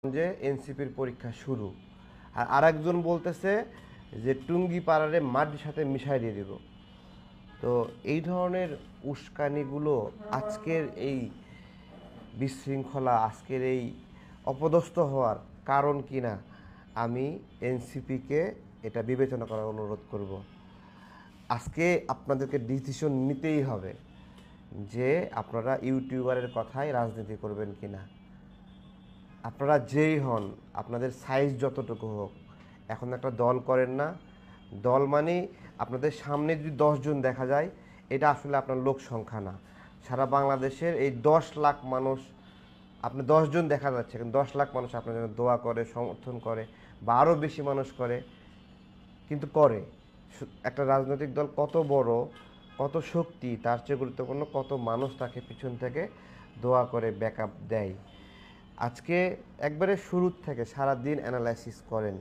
যে এনসিপির পরীক্ষা শুরু, আর আরেকজন বলতেছে যে টুঙ্গি পাড়ারে মাটির সাথে মিশাই দিয়ে দিব। তো এই ধরনের উস্কানিগুলো আজকের এই বিশৃঙ্খলা, আজকের এই অপদস্থ হওয়ার কারণ কিনা আমি এনসিপিকে এটা বিবেচনা করার অনুরোধ করব। আজকে আপনাদেরকে ডিসিশন নিতেই হবে যে আপনারা ইউটিউবারের কথায় রাজনীতি করবেন কিনা। আপনারা যেই হন, আপনাদের সাইজ যতটুকু হোক, এখন একটা দল করেন না। দল মানে আপনাদের সামনে যদি 10 জন দেখা যায়, এটা আসলে আপনার লোক সংখ্যা না। সারা বাংলাদেশের এই 10 লাখ মানুষ, আপনি 10 জন দেখা যাচ্ছে, কিন্তু 10 লাখ মানুষ আপনার জন্য দোয়া করে, সমর্থন করে, বা আরও বেশি মানুষ করে, কিন্তু করে। একটা রাজনৈতিক দল কত বড়, কত শক্তি, তার চেয়ে গুরুত্বপূর্ণ কত মানুষ তাকে পিছন থেকে দোয়া করে, ব্যাকআপ দেয়। আজকে একবারে শুরুর থেকে সারা দিন অ্যানালাইসিস করেন,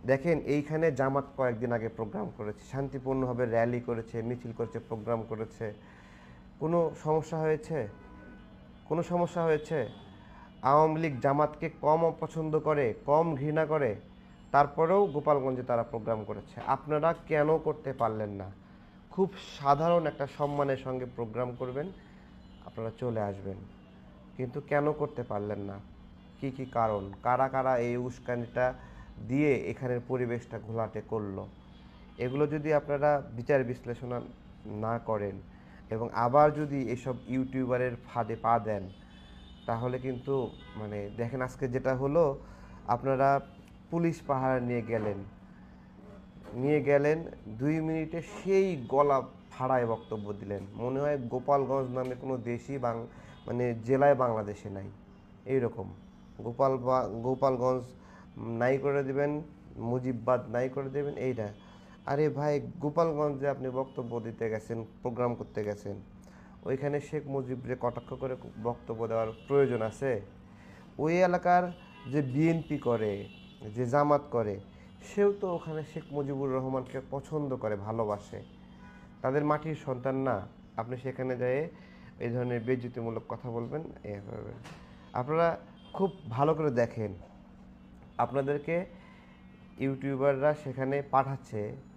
দেখেন এইখানে জামাত কয়েকদিন আগে প্রোগ্রাম করেছে, শান্তিপূর্ণভাবে র্যালি করেছে, মিছিল করেছে, প্রোগ্রাম করেছে। কোনো সমস্যা হয়েছে? কোনো সমস্যা হয়েছে? আওয়ামী লীগ জামাতকে কম অপছন্দ করে, কম ঘৃণা করে, তারপরেও গোপালগঞ্জে তারা প্রোগ্রাম করেছে। আপনারা কেন করতে পারলেন না? খুব সাধারণ একটা সম্মানের সঙ্গে প্রোগ্রাম করবেন, আপনারা চলে আসবেন, কিন্তু কেন করতে পারলেন না? কি কি কারণ? কারা কারা এই উস্কানিটা দিয়ে এখানের পরিবেশটা ঘোলাটে করলো? এগুলো যদি আপনারা বিচার বিশ্লেষণ না করেন এবং আবার যদি এসব ইউটিউবারের ফাঁদে পা দেন, তাহলে কিন্তু মানে দেখেন আজকে যেটা হলো, আপনারা পুলিশ পাহারা নিয়ে গেলেন 2 মিনিটে সেই গলা ফাড়ায় বক্তব্য দিলেন, মনে হয় গোপালগঞ্জ নামে কোনো দেশই মানে জেলায় বাংলাদেশে নাই। এইরকম গোপালগঞ্জ নাই করে দেবেন, মুজিববাদ নাই করে দেবেন, এইটা। আরে ভাই, গোপালগঞ্জে আপনি বক্তব্য দিতে গেছেন, প্রোগ্রাম করতে গেছেন, ওইখানে শেখ মুজিবরে কটাক্ষ করে বক্তব্য দেওয়ার প্রয়োজন আছে? ওই এলাকার যে বিএনপি করে, যে জামাত করে, সেও তো ওখানে শেখ মুজিবুর রহমানকে পছন্দ করে, ভালোবাসে, তাদের মাটির সন্তান না? আপনি সেখানে যেয়ে এই ধরনের বেইজ্জতিমূলক কথা বলবেন, এ করবেন? আপনারা খুব ভালো করে দেখেন, আপনাদেরকে ইউটিউবাররা সেখানে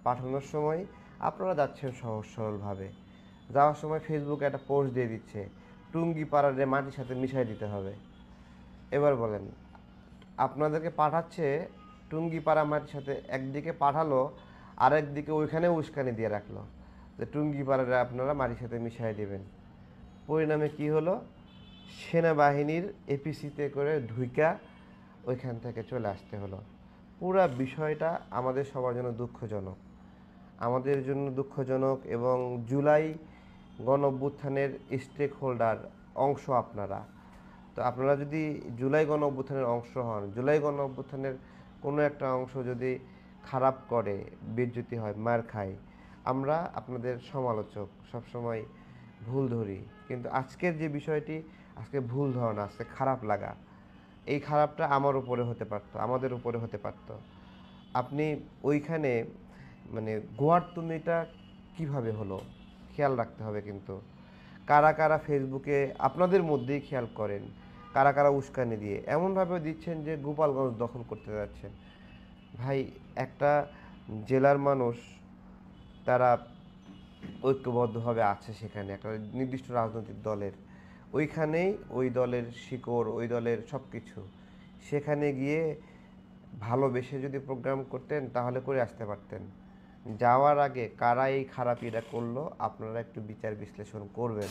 পাঠানোর সময় আপনারা যাচ্ছেন সহজ সরলভাবে, যাওয়ার সময় ফেসবুকে একটা পোস্ট দিয়ে দিচ্ছে টুঙ্গি পাড়ারে মাটির সাথে মিশাই দিতে হবে। এবার বলেন, আপনাদেরকে পাঠাচ্ছে টুঙ্গি পাড়া মাটির সাথে, একদিকে পাঠালো, আরেকদিকে ওইখানে উস্কানি দিয়ে রাখলো যে টুঙ্গি পাড়ারে আপনারা মাটির সাথে মিশাই দেবেন। পরিণামে কি হলো? সেনাবাহিনীর এপিসিতে করে ঢুইকা ওইখান থেকে চলে আসতে হলো। পুরা বিষয়টা আমাদের সবার জন্য দুঃখজনক, আমাদের জন্য দুঃখজনক। এবং জুলাই গণঅভ্যুত্থানের স্টেক হোল্ডার অংশ আপনারা। তো আপনারা যদি জুলাই গণঅভ্যুত্থানের অংশ হন, জুলাই গণঅভ্যুত্থানের কোনো একটা অংশ যদি খারাপ করে, বেইজ্জতি হয়, মার খায়, আমরা আপনাদের সমালোচক, সবসময় ভুল ধরি। কিন্তু আজকের যে বিষয়টি, আজকে ভুল ধারণা, আজকে খারাপ লাগা, এই খারাপটা আমার উপরে হতে পারতো, আমাদের উপরে হতে পারতো। আপনি ওইখানে মানে গোয়ার্তুমিটা কিভাবে হলো খেয়াল রাখতে হবে। কিন্তু কারা কারা ফেসবুকে আপনাদের মধ্যেই খেয়াল করেন, কারা কারা উস্কানি দিয়ে এমনভাবে দিচ্ছেন যে গোপালগঞ্জ দখল করতে যাচ্ছেন। ভাই, একটা জেলার মানুষ তারা ঐক্যবদ্ধভাবে আছে, সেখানে একটা নির্দিষ্ট রাজনৈতিক দলের, ওইখানেই ওই দলের শিকড়, ওই দলের সব কিছু। সেখানে গিয়ে ভালোবেসে যদি প্রোগ্রাম করতেন তাহলে করে আসতে পারতেন। যাওয়ার আগে কারা এই খারাপিটা করলো আপনারা একটু বিচার বিশ্লেষণ করবেন।